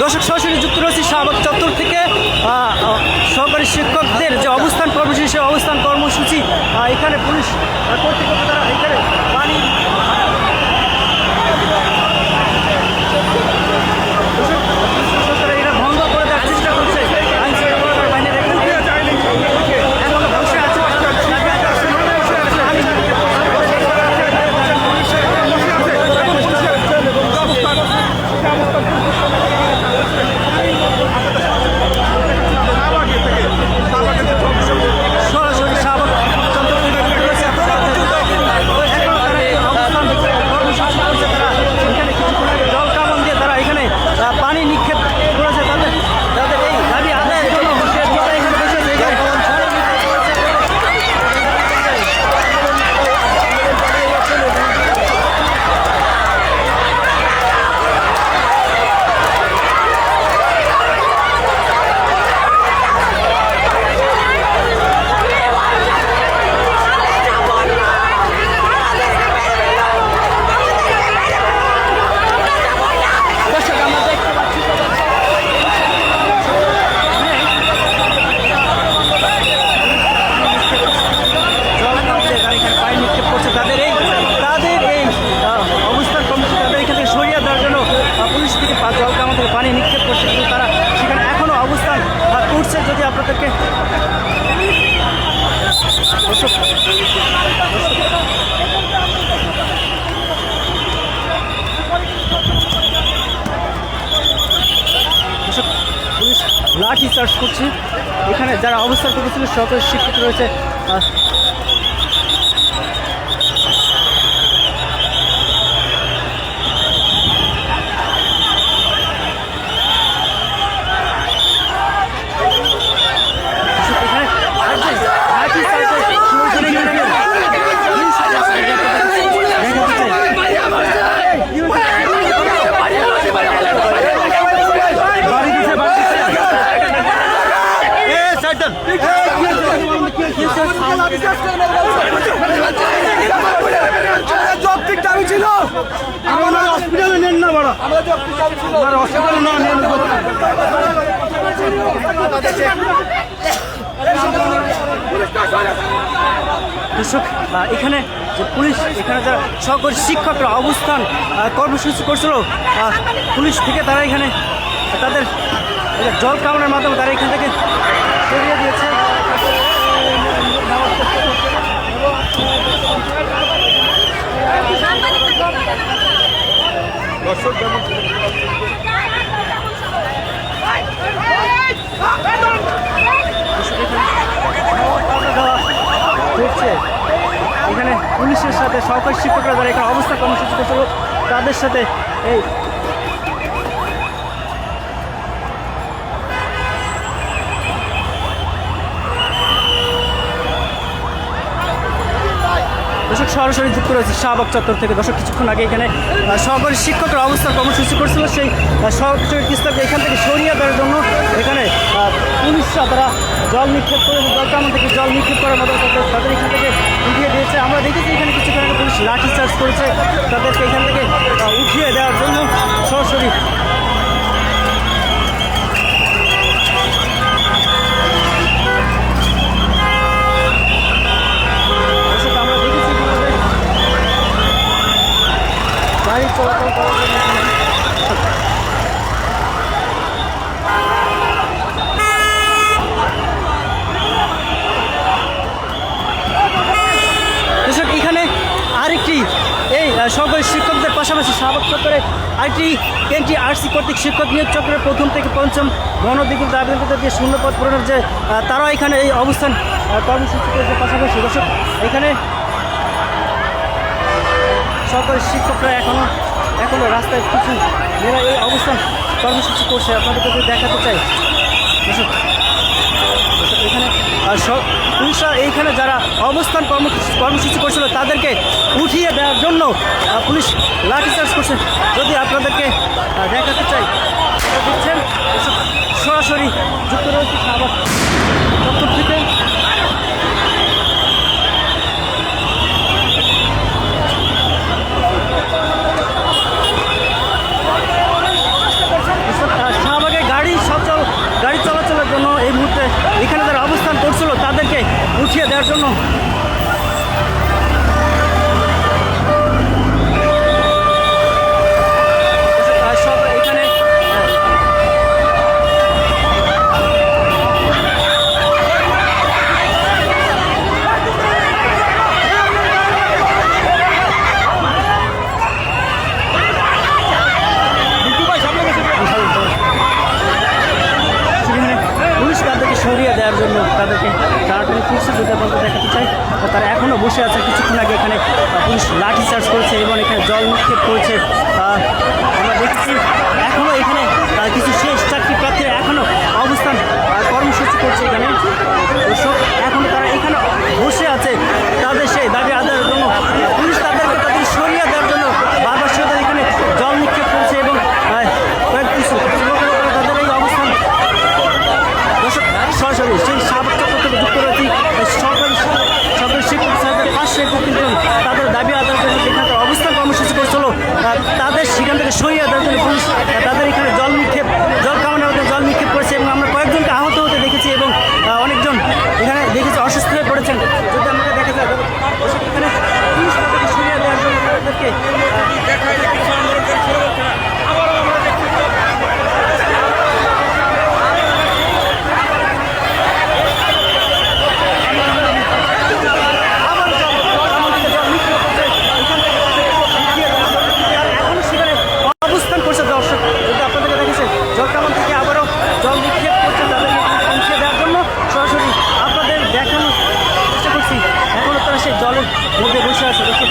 দর্শক সরাসরি যুক্ত রয়েছে শাহবাগ চত্বর থেকে সহকারী শিক্ষকদের যে অবস্থান কর্মসূচি সেই অবস্থান কর্মসূচি এখানে পুলিশ কর্তৃপক্ষ দ্বারা এখানে পানি এরা ভঙ্গ করে দেওয়ার চেষ্টা করছে আইনশৃঙ্খলা বাহিনীর এখনো বসে আছে সরাসরি শাহবাগ চত্বর থেকে রয়েছে এখানে কিছুক্ষণ আগে জল কামান দিয়ে তারা এখানে পানি নিক্ষেপ করেছে তাদের এই দাবি আদায়ের জন্য তারা এখানে বসেছে পানি নিক্ষেপ করছে কিন্তু তারা সেখানে এখনো অবস্থান করছে। যদি আপনাদেরকে পুলিশ লাঠি চার্জ করছে এখানে যারা অবস্থান করেছিল সরকারি শিক্ষক রয়েছে হসপিটালে নেন না বড় হসপিটালে না নেন দর্শক এখানে যে পুলিশ এখানে যারা সহকারী শিক্ষকরা অবস্থান কর্মসূচি করছিল পুলিশ থেকে তারা এখানে তাদের জল কামানোর মাধ্যমে তারা এখান থেকে সরিয়ে দিয়েছে। এখানে পুলিশের সাথে সহকারী শিক্ষকরা যারা এখানে অবস্থা কর্মসূচি করছিল তাদের সাথে এই দর্শক সরাসরি যুক্ত রয়েছে শাহবাগ চত্বর থেকে। দর্শক কিছুক্ষণ আগে এখানে সহকারী শিক্ষকরা অবস্থান কর্মসূচি করছিল সেই সহকারী শিক্ষককে এখান থেকে সরিয়ে দেওয়ার জন্য এখানে পুলিশরা তারা জল নিক্ষেপ করে জল কামান থেকে জল নিক্ষেপ করার মতো তাদের এখান থেকে উঠিয়ে দিয়েছে। আমরা দেখেছি এখানে কিছুক্ষণ আগে পুলিশ লাঠি চার্জ করেছে তাদেরকে এখান থেকে উঠিয়ে দেওয়ার জন্য সরাসরি গাড়ি চলাচল করার জন্য এখানে আরেকটি এই সহকারী শিক্ষকদের পাশাপাশি শাহবাগ চত্বরে আরেকটি এনটিআরসি কর্তৃক শিক্ষক নিয়োগ চক্রের প্রথম থেকে পঞ্চম গণবিজ্ঞপ্তি আবেদনকর্তা দিয়ে শূন্যপদ পূরণের যে তারাও এখানে এই অবস্থান কর্মসূচি করেছে। পাশাপাশি দর্শক এখানে সরকারি শিক্ষকরা এখনো রাস্তায় কিছু মেয়েরা এই অবস্থান কর্মসূচি করছে আপনাদেরকে যদি দেখাতে চাই। দর্শক এখানে পুলিশরা এইখানে যারা অবস্থান কর্মসূচি করছিল তাদেরকে উঠিয়ে দেওয়ার জন্য পুলিশ লাঠিচার্জ করছে। যদি আপনাদেরকে দেখাতে চাই দেখছেন সরাসরি যুক্ত রয়েছে শাহবাগ চত্বর থেকে। শাহবাগ উঠিয়ে দেওয়ার জন্য সব এখানে পুলিশ তাদেরকে সরিয়ে দেওয়ার জন্য তাদেরকে টানাটানি করছে। যদি আপনাদের দেখাতে চাই, তারা এখনও বসে আছে। কিছুক্ষণ আগে এখানে পুলিশ লাঠি চার্জ করেছে এবং এখানে জল নিক্ষেপ করেছে। আমরা দেখছি এখনও এখানে কিছু শেষ চাকরি প্রার্থীরা এখনও অবস্থান কর্মসূচি করছে এখানে। দর্শক এখনও তারা এখানে বসে আছে তাদের সেই দাবি আদায়ের জন্য। পুলিশ তাদেরকে সরিয়ে দেওয়ার জন্য বারবার তাদের এখানে জল নিক্ষেপ করছে এবং কয়েক কিছু তাদের এই অবস্থান। দর্শক সরাসরি সেই শাহবাগ চত্বর থেকে যুক্ত রয়েছি সরকারি শিক্ষক স্যারদের পাশে কিন্তু তাদের দাবি আদায়ের জন্য যেখানে অবস্থান কর্মসূচি করছিল তাদের সেখান থেকে সরিয়ে দেওয়ার জন্য পুলিশ তাদের এখানে জল কামানোর মধ্যে জল নিক্ষেপ করেছে এবং আমরা কয়েকজনকে আহত হতে দেখেছি এবং অনেকজন এখানে দেখেছি অসুস্থ হয়ে পড়েছেন। যদি আমরা দেখা যায় এখানে পুলিশ তাদেরকে সরিয়ে দেওয়ার জন্য তাদেরকে অবস্থান করছে। দর্শক যদি আপনাদেরকে দেখেছে জলকামান থেকে আবারও জল নিক্ষেপ করছে তাদেরকে উঠিয়ে দেওয়ার জন্য। সরাসরি আপনাদের দেখানোর চেষ্টা করছি এখনও তারা সেই জলের মধ্যে বসে আছে। দর্শক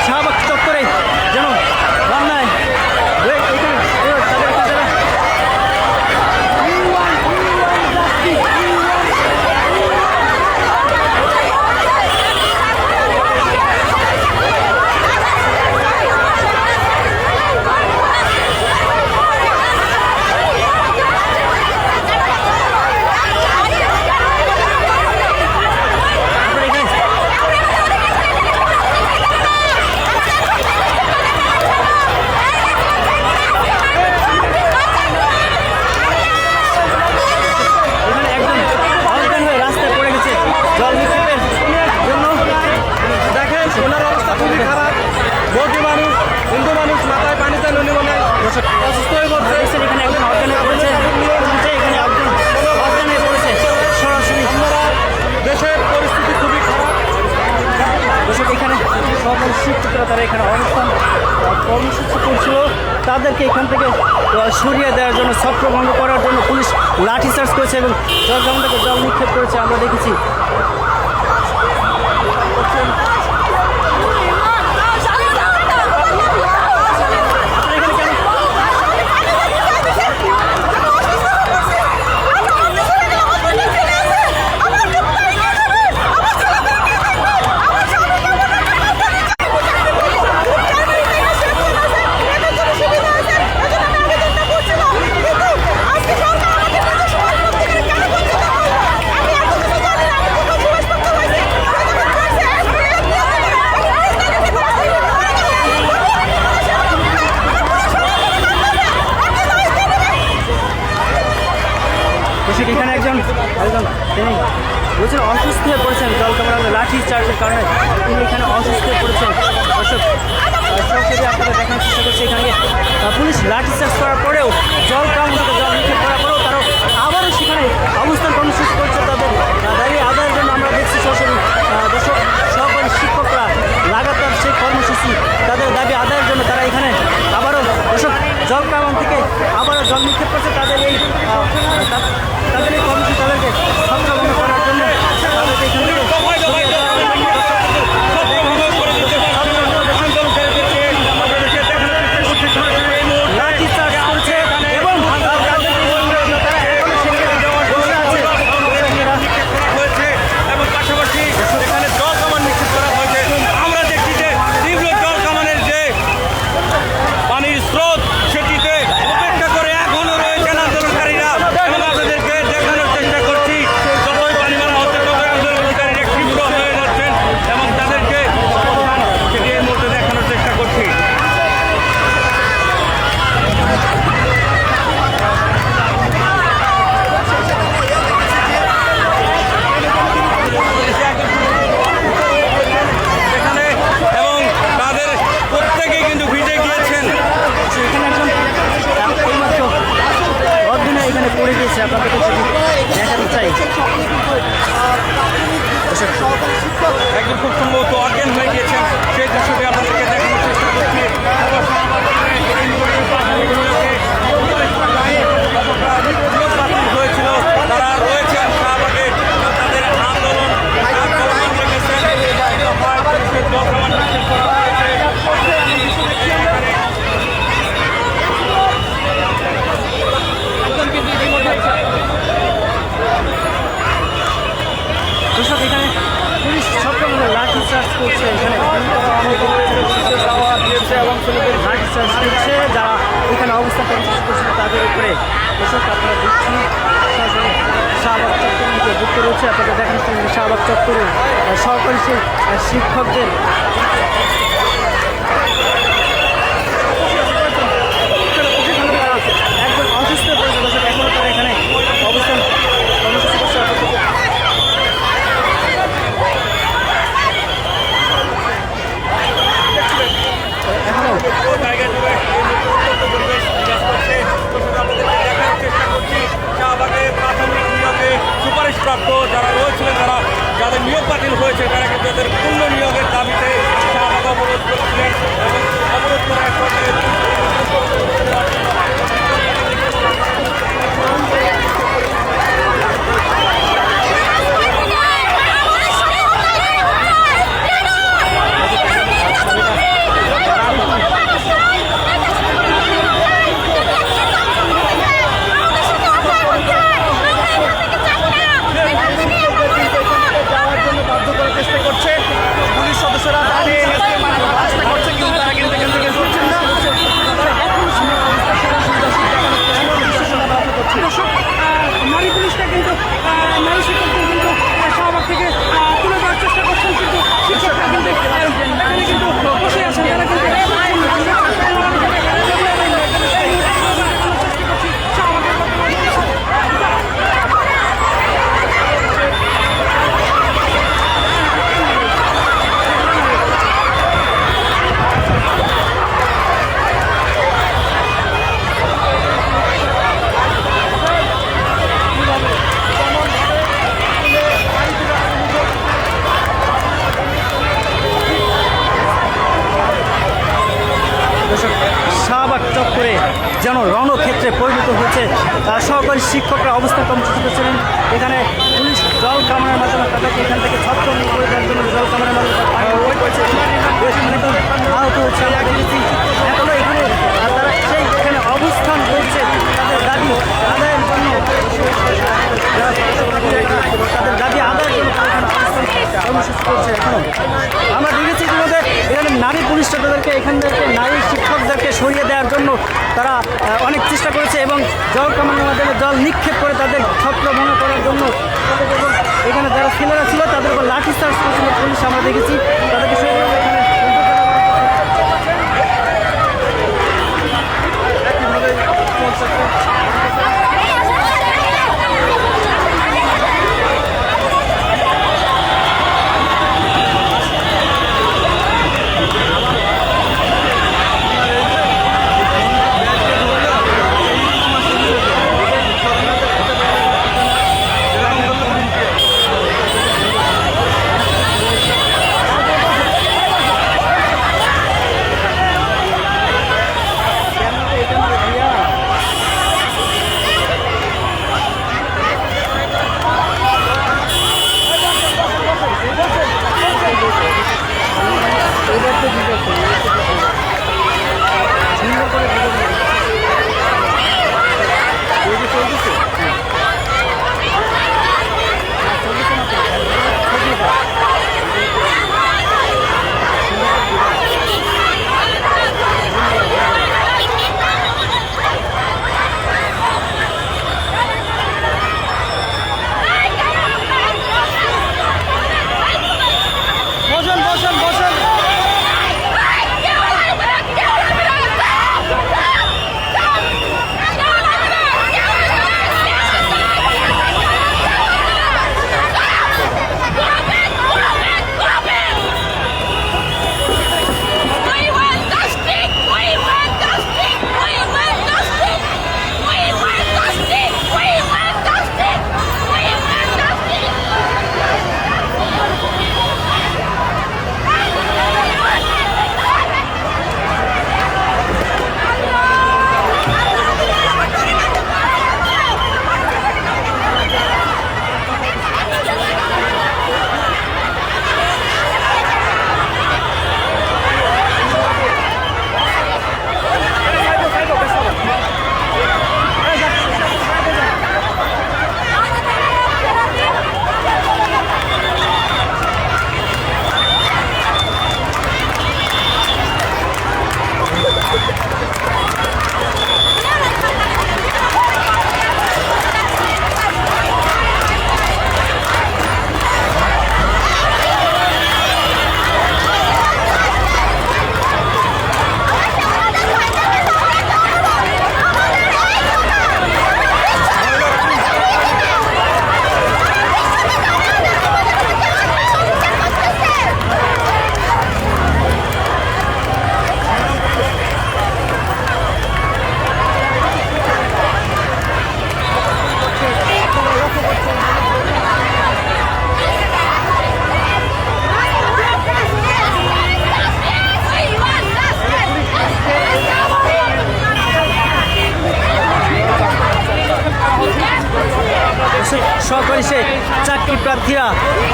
শাহবাগ চত্বরে যেন বাংলায় অসুস্থ হয়ে পড়ছে। এখানে একজন অজ্ঞান হয়ে পড়েছে, এখানে একজন অজ্ঞান হয়ে পড়েছে। সরাসরি দেশের পরিস্থিতি খুবই খারাপ। দর্শক এখানে সকল শিক্ষকরা তারা এখানে অবস্থান কর্মসূচি করছিল। তাদেরকে এখান থেকে সরিয়ে দেওয়ার জন্য ছত্রভঙ্গ করার জন্য পুলিশ লাঠি চার্জ করেছে এবং জলকামান থেকে জল নিক্ষেপ করেছে আমরা দেখেছি। এখানে একজন তিনি বলছেন অসুস্থ হয়ে পড়েছেন জলকামানের লাঠি চার্জের কারণে তিনি এখানে অসুস্থ হয়ে পড়েছেন। দর্শক সরাসরি আপনাদের দেখানোর চেষ্টা করছে এখানে পুলিশ লাঠি চার্জ করার পরেও জলকামান থেকে জল নিক্ষেপ করার পরেও তারাও আবারও সেখানে অবস্থান কর্মসূচি করছে তাদের দাবি আদায়ের জন্য। আমরা দেখছি সরাসরি দর্শক সহকারী শিক্ষকরা লাগাতার সেই কর্মসূচি তাদের দাবি আদায়ের জন্য তারা এখানে আবারও দর্শক জলকামান থেকে আবারও জল নিক্ষেপ করছে তাদের এই কর্মসূচি তাদেরকে ছত্রভঙ্গ করার জন্য তাদেরকে এখান থেকে লাঠি চার্জ করছে এবং দর্শক এখানে পুলিশ সবসময় লাঠি চার্জ করছে, এখানে লাঠি চার্জ করছে যারা এখানে অবস্থান কর্মসূচি করছিল তাদের উপরে। দর্শক আপনারা দেখছেন সরাসরি শাহবাগ চত্বরে যুক্ত রয়েছে, আপনাদের দেখাচ্ছেন শাহবাগ চত্বরে সরকারি শিক্ষকদের একজন অসুস্থ পড়েছে। দর্শক এখনও তারা এখানে অবস্থান কর্মসূচি করছে। সুপারিশপ্রাপ্ত যারা রয়েছিলেন, যাদের নিয়োগ বাতিল হয়েছে, তারা কিন্তু তাদের পূর্ণ নিয়োগের দাবিতে শাহবাগ অবরোধ করছিলেন এবং অবরোধ করে এক পর্যায়ে নারী পুলিশটা কিন্তু নারী শিক্ষকদের কিন্তু শাহবাগ থেকে তুলে দেওয়ার চেষ্টা করছেন, কিন্তু শিক্ষকরা কিন্তু এখানে কিন্তু বসে আছেন, তারা কিন্তু শাহবাগ চত্বরে যেন রণক্ষেত্রে পরিণত হয়েছে। সহকারী শিক্ষকরা অবস্থান কর্মসূচি করছিলেন। এখানে পুলিশ জল কামানের মাধ্যমে তাদেরকে এখান থেকে ছাত্র করে দেওয়ার জন্য জল কামানের মাধ্যমে আহত হচ্ছে। আমরা দেখেছি এখনো এখানে তারা সেই এখানে অবস্থান করছে তাদের দাবি আদায়ের জন্য, তাদের দাবি আদায়ের জন্য তারা এখানে অবস্থান কর্মসূচি করছে। এখনো আমরা দেখেছি ইতিমধ্যে এখানে নারী পুলিশরা তাদেরকে এখান থেকে নারী শিক্ষকদেরকে সরিয়ে দেওয়ার জন্য তারা অনেক চেষ্টা করেছে এবং জল কামানের মাধ্যমে জল নিক্ষেপ করে তাদের ছত্রভঙ্গ করার জন্য এবং এখানে যারা ছেলেরা ছিল তাদের উপর লাঠি চার্জ করেছিল পুলিশ। আমরা দেখেছি তাদেরকে সরিয়ে এখানে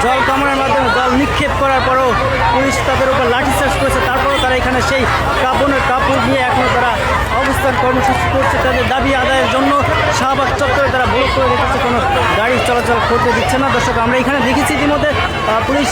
জল কামানোর মাধ্যমে জল নিক্ষেপ করার পরও পুলিশ তাদের উপর লাঠিচার্জ করেছে। তারপরেও তারা এখানে সেই কাপড় নিয়ে এখনও তারা অবস্থান কর্মসূচি করছে। তাদের দাবি আদায়ের জন্য শাহবাগ চত্বরে তারা ব্লক করে রেখেছে, কোনো গাড়ি চলাচল করতে দিচ্ছে না। দর্শক, আমরা এখানে দেখেছি ইতিমধ্যে পুলিশ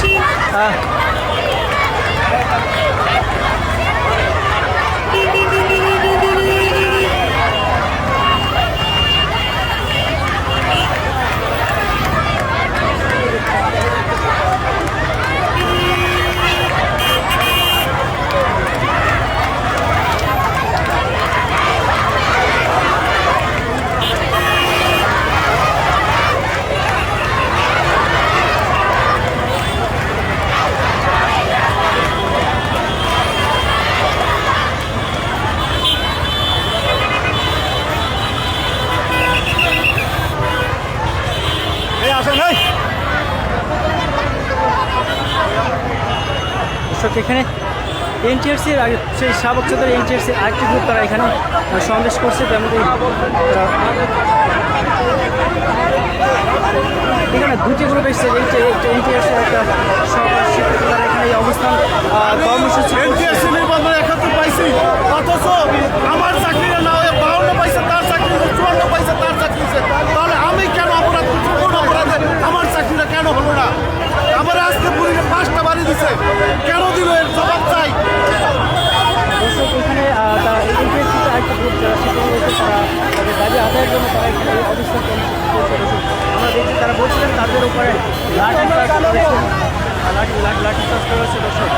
এখানে এনটিআরসির সেই শাহবাগ চত্বরে এনটিআরসির আরেকটি গ্রুপ তারা এখানে সমাবেশ করছে। তেমনি এখানে দুটি গ্রুপ এসেছে। এনটিআরসির একটা শিক্ষক তারা এখানে এই অবস্থান কর্মসূচি পাইছি, অথচ আমার চাকরিটা না হয়ে 52 পয়সা তার চাকরি, 54 পয়সা তার চাকরি, তাহলে আমি কেন অপরাধ করছি? কোন অপরাধে আমার চাকরিটা কেন হলো না? আমার আজকে পুলিশে 5টা বাড়ি দিছে, কেন দিল? এর জবাব চাই। এখানে এনটিআরসির আরেকটা গ্রুপ যারা শিক্ষক রয়েছে তারা তাদের দাবি আদায়ের জন্য তারা এখানে এই অবস্থান কর্মসূচি করছে। আমরা দেখছি তারা বলছিলেন তাদের উপরে লাঠিচার্জ করেছে। দর্শক,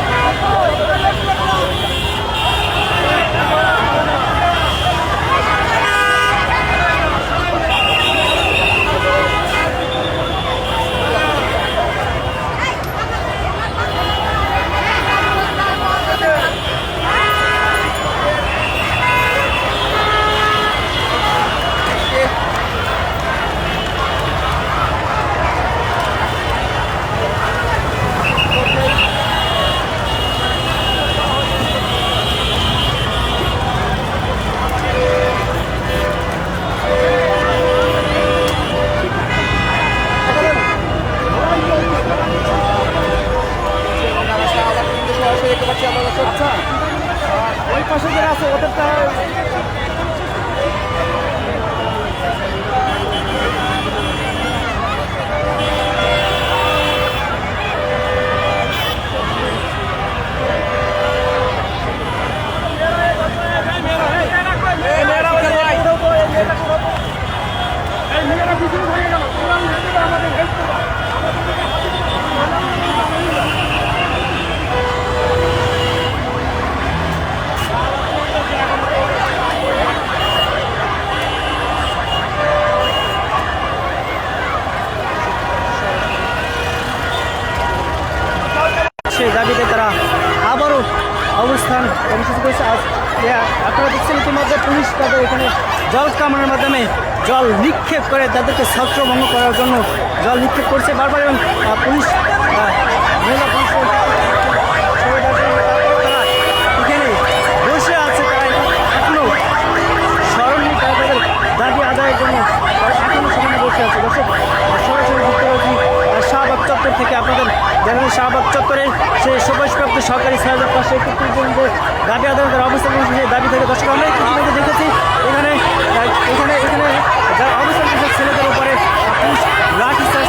ওই পাশে যারা আছে ওদেরটা সেই দাবিতে তারা আবারও অবস্থান কর্মসূচি করেছে। আজ আপনারা দেখছেন ইতিমধ্যে পুলিশ তাদের এখানে জল কামানোর মাধ্যমে জল নিক্ষেপ করে তাদেরকে ছত্রভঙ্গ করার জন্য জল নিক্ষেপ করছে বারবার, এবং পুলিশ মহিলা পুলিশ এখানে বসে আছে। তারা এখনও স্মরণীয় তারা তাদের দাবি আদায়ের জন্য এখনও সেখানে বসে আছে। দর্শক, সরাসরি যুক্ত রয়েছি শাহবাগ চত্বর থেকে। আপনাদের জানেন শাহবাগ চত্বরের সেই সুপারিশপ্রাপ্ত সরকারি 6531 জনদের দাবি আদায়ের অবস্থান করেছে। সেই দাবি থেকে দর্শক আমরা ইতিমধ্যে দেখেছি এখানে এখানে এখানে যারা অবস্থান করছে ছেলেদের উপরে পুলিশ লাঠিচার্জ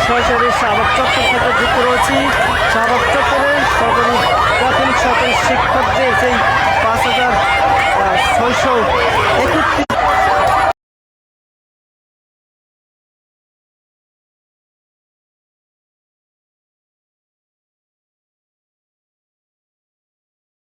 সরাসরি শাহবাগ চত্বর থেকে যুক্ত রয়েছি। শাহবাগ চত্বরের প্রাথমিক সরকারি শিক্ষকদের সেই 5600